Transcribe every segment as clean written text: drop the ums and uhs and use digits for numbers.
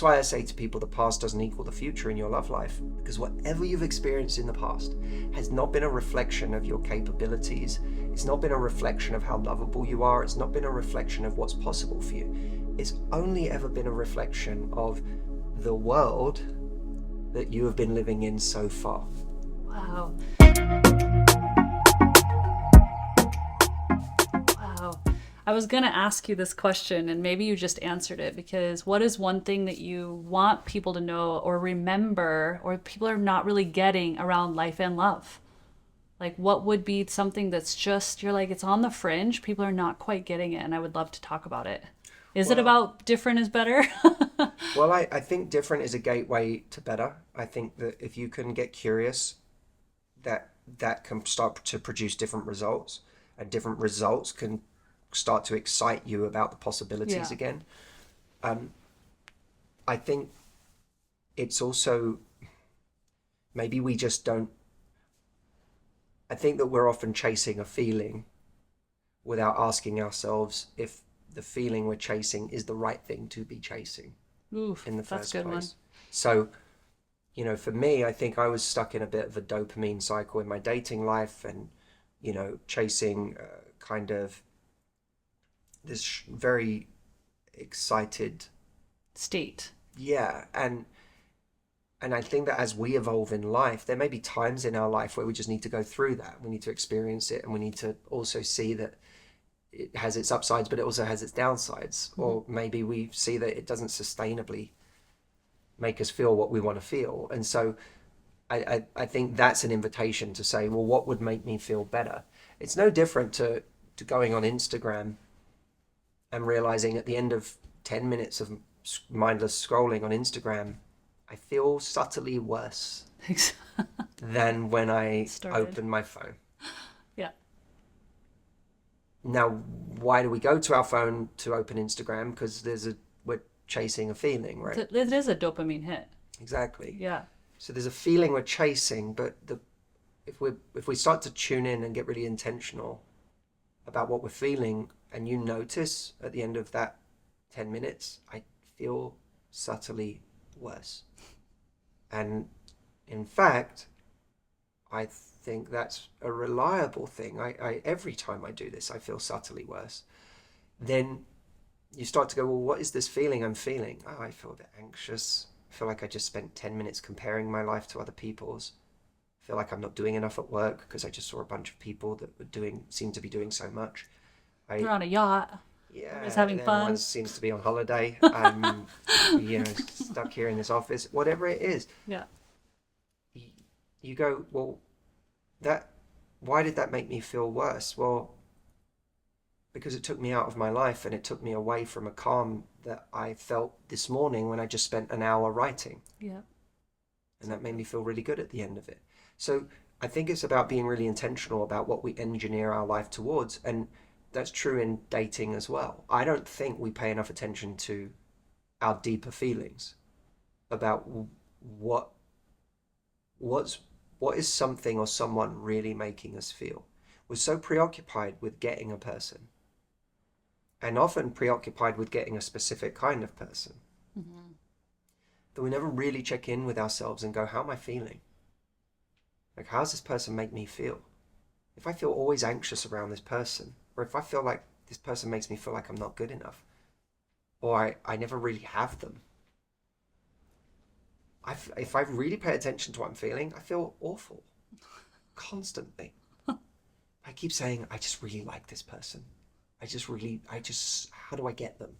why I say to people the past doesn't equal the future in your love life, because whatever you've experienced in the past has not been a reflection of your capabilities. It's not been a reflection of how lovable you are. It's not been a reflection of what's possible for you. It's only ever been a reflection of the world that you have been living in so far. Wow. Wow. I was going to ask you this question, and maybe you just answered it, because what is one thing that you want people to know or remember, or people are not really getting around life and love? Like, what would be something that's just, you're like, it's on the fringe, people are not quite getting it, and I would love to talk about it. Is it Well, about different is better? I think different is a gateway to better. I think that if you can get curious, that can start to produce different results, and different results can start to excite you about the possibilities Yeah. again. Um, I think it's also, maybe we just don't, I think that we're often chasing a feeling without asking ourselves if the feeling we're chasing is the right thing to be chasing Oof, in the that's a first good one. place. So, for me, I think I was stuck in a bit of a dopamine cycle in my dating life, and, chasing kind of this very excited, State. yeah. And I think that as we evolve in life, there may be times in our life where we just need to go through that. We need to experience it, and we need to also see that it has its upsides, but it also has its downsides. Mm-hmm. Or maybe we see that it doesn't sustainably make us feel what we want to feel. And so I think that's an invitation to say, well, what would make me feel better? It's no different to going on Instagram and realizing at the end of 10 minutes of mindless scrolling on Instagram, I feel subtly worse than when I Started. open my phone. Yeah. Now, why do we go to our phone to open Instagram? Because we're chasing a feeling, right? It is a dopamine hit. Exactly. Yeah. So there's a feeling we're chasing, but if we start to tune in and get really intentional about what we're feeling, and you notice at the end of that 10 minutes, I feel subtly worse. And in fact, I think that's a reliable thing. I every time I do this, I feel subtly worse. Then you start to go, well, what is this feeling I'm feeling? Oh, I feel a bit anxious. I feel like I just spent 10 minutes comparing my life to other people's. I feel like I'm not doing enough at work because I just saw a bunch of people that seem to be doing so much. They're I on a yacht. They're just Yeah, having everyone fun. seems to be on holiday. I'm, stuck here in this office. Whatever it is, Yeah. you, you go, well, that. Why did that make me feel worse? Well, because it took me out of my life, and it took me away from a calm that I felt this morning when I just spent an hour writing, Yeah. and that made me feel really good at the end of it. So I think it's about being really intentional about what we engineer our life towards, and that's true in dating as well. I don't think we pay enough attention to our deeper feelings about what what's what is something or someone really making us feel. We're so preoccupied with getting a person, and often preoccupied with getting a specific kind of person, Mm-hmm. that we never really check in with ourselves and go, how am I feeling? Like, how does this person make me feel? If I feel always anxious around this person, or if I feel like this person makes me feel like I'm not good enough, or I never really have them, if I really pay attention to what I'm feeling, I feel awful constantly. I keep saying, I just really like this person. How do I get them?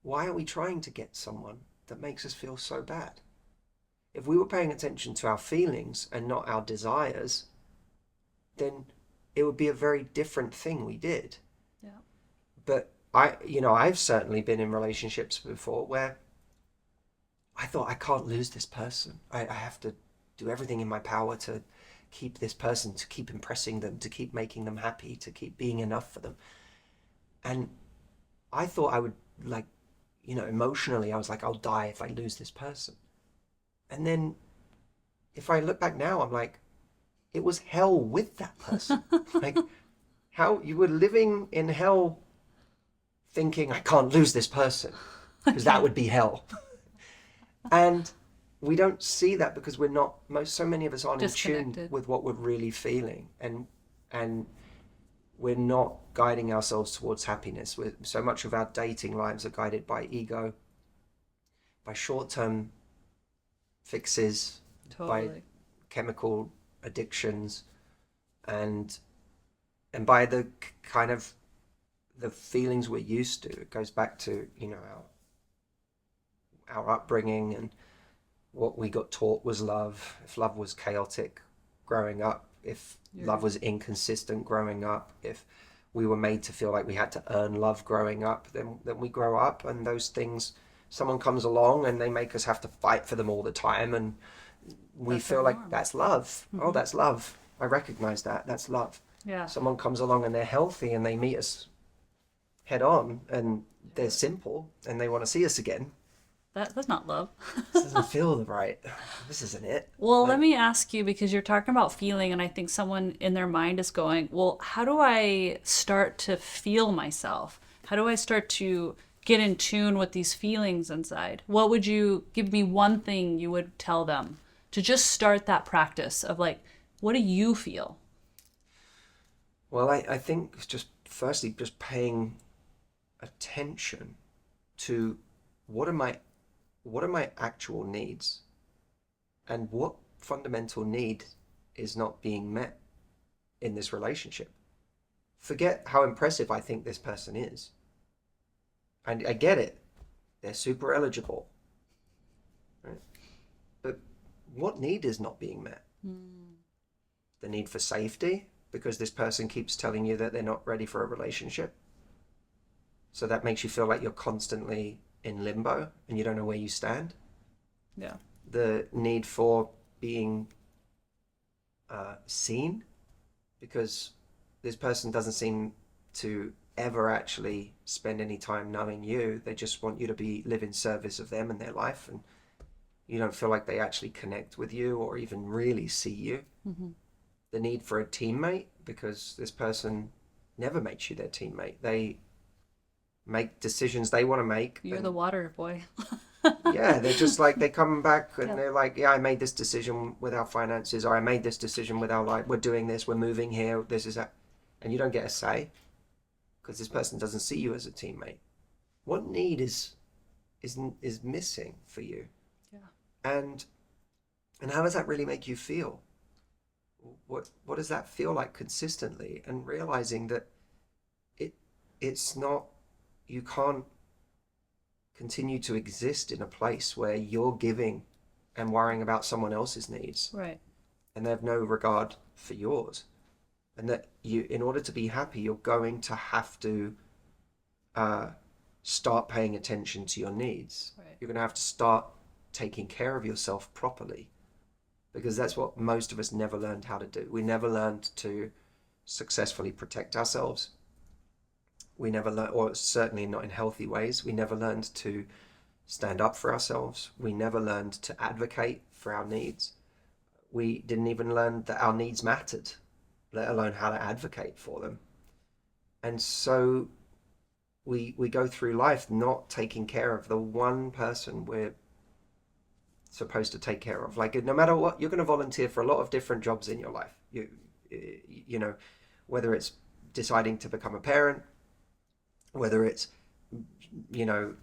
Why are we trying to get someone that makes us feel so bad? If we were paying attention to our feelings and not our desires, then it would be a very different thing we did. Yeah. But I've certainly been in relationships before where I thought, I can't lose this person. I have to do everything in my power to keep this person, to keep impressing them, to keep making them happy, to keep being enough for them. And I thought I would, like, emotionally, I was like, I'll die if I lose this person. And then if I look back now, I'm like, it was hell with that person. Like, how you were living in hell thinking, I can't lose this person. because that would be hell. And we don't see that because we're not, so many of us aren't in tune Disconnected. with what we're really feeling, and we're not guiding ourselves towards happiness. So much of our dating lives are guided by ego, by short-term fixes, by Totally. chemical addictions, and by the kind of the feelings we're used to. It goes back to, you know, our upbringing and what we got taught was love. If love was chaotic growing up, if love was inconsistent growing up, if we were made to feel like we had to earn love growing up, then we grow up and those things, someone comes along and they make us have to fight for them all the time, and we That's feel our like norm. that's love. Oh, that's love. I recognize that. That's love. Yeah. Someone comes along and they're healthy and they meet us head on and they're simple and they want to see us again. That's not love. This doesn't feel right. This isn't it. Well, let me ask you, because you're talking about feeling, and I think someone in their mind is going, well, how do I start to feel myself? How do I start to get in tune with these feelings inside? What would you give me one thing you would tell them to just start that practice of like, what do you feel? Well, I think it's just firstly just paying attention to what are my actual needs, and what fundamental need is not being met in this relationship. Forget how impressive I think this person is. And I get it. They're super eligible. Right? But what need is not being met? The need for safety, because this person keeps telling you that they're not ready for a relationship. So that makes you feel like you're constantly in limbo and you don't know where you stand. Yeah. The need for being seen, because this person doesn't seem to ever actually spend any time knowing you. They just want you to live in service of them and their life, and you don't feel like they actually connect with you or even really see you. The need for a teammate, because this person never makes you their teammate. They make decisions they want to make. You're the water boy. Yeah, they're just like, they come back and they're like, yeah, I made this decision with our finances, or I made this decision with our life. We're doing this, we're moving here, this is that. And you don't get a say because this person doesn't see you as a teammate. What need is missing for you? Yeah. And how does that really make you feel? What does that feel like consistently? And realizing that it's not, you can't continue to exist in a place where you're giving and worrying about someone else's needs, Right. and they have no regard for yours. And that you, in order to be happy, you're going to have to start paying attention to your needs. Right. You're going to have to start taking care of yourself properly, because that's what most of us never learned how to do. We never learned to successfully protect ourselves. We never learned, or certainly not in healthy ways, we never learned to stand up for ourselves. We never learned to advocate for our needs. We didn't even learn that our needs mattered, let alone how to advocate for them. And so we go through life not taking care of the one person we're supposed to take care of. Like, no matter what, you're going to volunteer for a lot of different jobs in your life. You know, whether it's deciding to become a parent, whether it's, you know,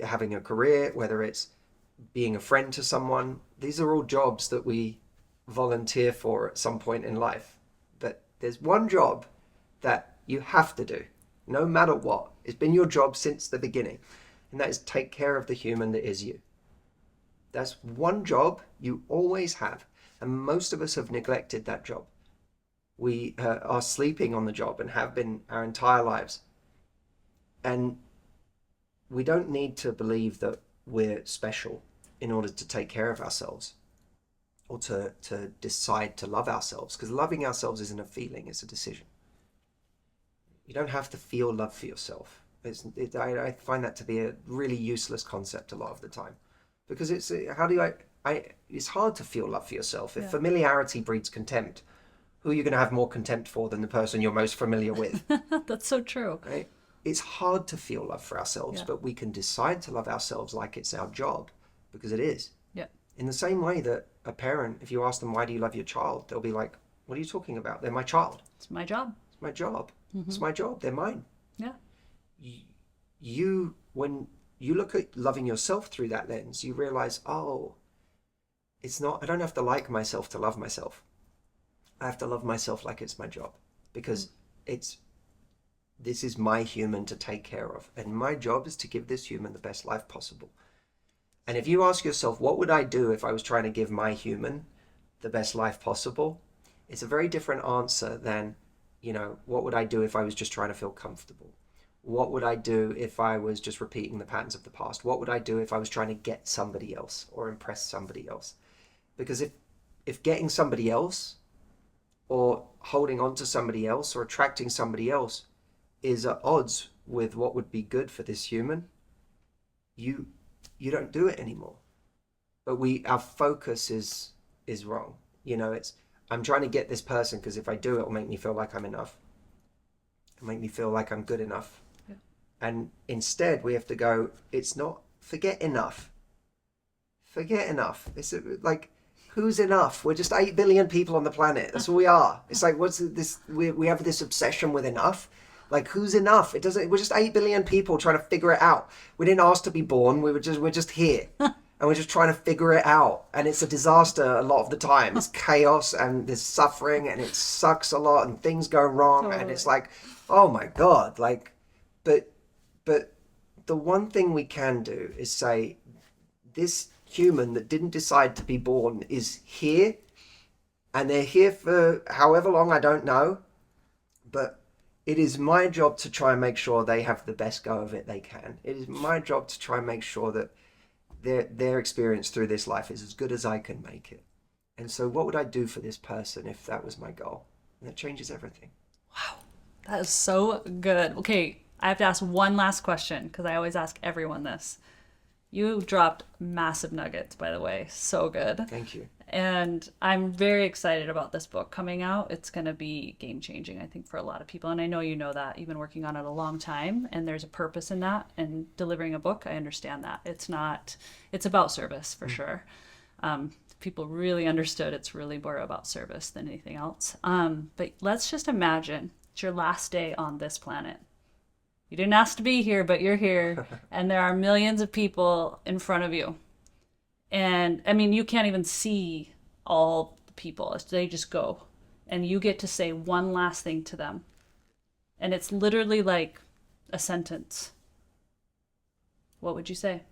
having a career, whether it's being a friend to someone. These are all jobs that we volunteer for at some point in life. But there's one job that you have to do, no matter what. It's been your job since the beginning, and that is take care of the human that is you. That's one job you always have, and most of us have neglected that job. We are sleeping on the job and have been our entire lives. And we don't need to believe that we're special in order to take care of ourselves, or to decide to love ourselves, because loving ourselves isn't a feeling, it's a decision. You don't have to feel love for yourself. I find that to be a really useless concept a lot of the time, because it's it's hard to feel love for yourself. If familiarity breeds contempt, who are you going to have more contempt for than the person you're most familiar with? That's so true. Right? it's hard to feel love for ourselves, but we can decide to love ourselves like it's our job, because it is. Yeah. In the same way that a parent, if you ask them, why do you love your child? They'll be like, what are you talking about? They're my child. It's my job. It's my job. It's my job. They're mine. Yeah. When you look at loving yourself through that lens, you realize, oh, it's not, I don't have to like myself to love myself. I have to love myself like it's my job, because this is my human to take care of. And my job is to give this human the best life possible. And if you ask yourself, what would I do if I was trying to give my human the best life possible? It's a very different answer than, what would I do if I was just trying to feel comfortable? What would I do if I was just repeating the patterns of the past? What would I do if I was trying to get somebody else or impress somebody else? Because if getting somebody else or holding on to somebody else or attracting somebody else is at odds with what would be good for this human, you don't do it anymore. But our focus is wrong. I'm trying to get this person because if I do, it'll make me feel like I'm enough. It'll make me feel like I'm good enough. Yeah. And instead we have to go, forget enough. Forget enough. It's like, who's enough? We're just 8 billion people on the planet. That's all we are. It's like, what's this? We have this obsession with enough. Like, who's enough? We're just 8 billion people trying to figure it out. We didn't ask to be born. We're just here. And we're just trying to figure it out. And it's a disaster a lot of the time. It's chaos and there's suffering and it sucks a lot and things go wrong. Totally. And it's like, oh my God. Like, but the one thing we can do is say, this human that didn't decide to be born is here, and they're here for however long, I don't know, but it is my job to try and make sure they have the best go of it they can. It is my job to try and make sure that their experience through this life is as good as I can make it. And so what would I do for this person if that was my goal? And that changes everything. Wow, that is so good. Okay, I have to ask one last question because I always ask everyone this. You dropped massive nuggets, by the way. So good. Thank you. And I'm very excited about this book coming out. It's going to be game-changing, I think, for a lot of people. And I know you know that. You've been working on it a long time, and there's a purpose in that. And delivering a book, I understand that. It's about service, for sure. If people really understood, it's really more about service than anything else. But let's just imagine it's your last day on this planet. You didn't ask to be here, but you're here, and there are millions of people in front of you. And, I mean, you can't even see all the people. They just go. And you get to say one last thing to them. And it's literally like a sentence. What would you say?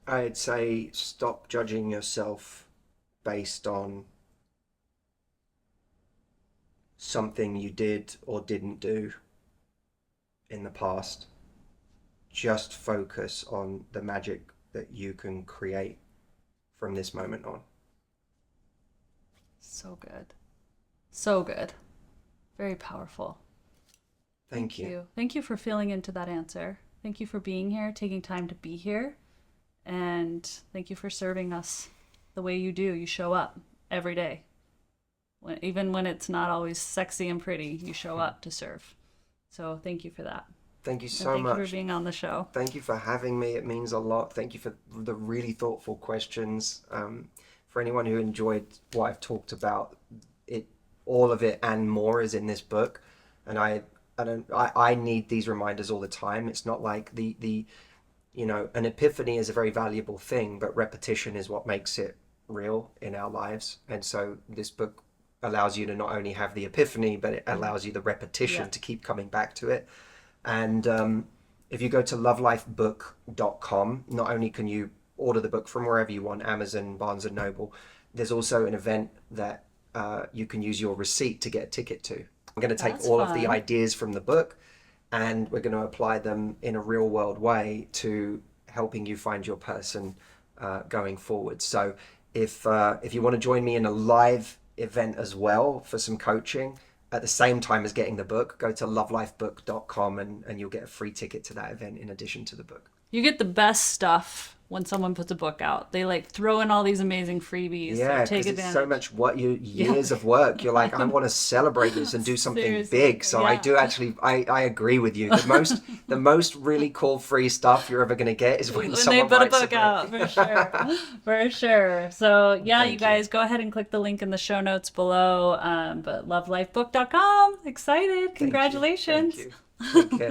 I'd say stop judging yourself based on something you did or didn't do in the past. Just focus on the magic that you can create from this moment on. So good. So good. Very powerful. Thank you. Thank you for filling into that answer. Thank you for being here, taking time to be here. And thank you for serving us the way you do. You show up every day. Even when it's not always sexy and pretty, you show up to serve. So thank you for that. Thank you so much. Thank you for being on the show. Thank you for having me. It means a lot. Thank you for the really thoughtful questions. For anyone who enjoyed what I've talked about, all of it and more is in this book. And I need these reminders all the time. It's not like an epiphany is a very valuable thing, but repetition is what makes it real in our lives. And so this book allows you to not only have the epiphany, but it allows you the repetition to keep coming back to it. And if you go to lovelifebook.com, not only can you order the book from wherever you want, Amazon, Barnes & Noble, there's also an event that you can use your receipt to get a ticket to. I'm going to take all of the ideas from the book and we're going to apply them in a real world way to helping you find your person going forward. So if you want to join me in a live event as well for some coaching at the same time as getting the book, go to lovelifebook.com and you'll get a free ticket to that event in addition to the book. You get the best stuff when someone puts a book out. They like throw in all these amazing freebies. Yeah, take because it's advantage. so much years of work. You're like, I want to celebrate this and do something Seriously, big. So I yeah. do actually, I agree with you. The most really cool free stuff you're ever going to get is when When they someone put a writes book out, for sure. For sure. So yeah, Thank you you. guys go ahead and click the link in the show notes below. But lovelifebook.com. Excited. Thank you. Thank Congratulations. you. Take care.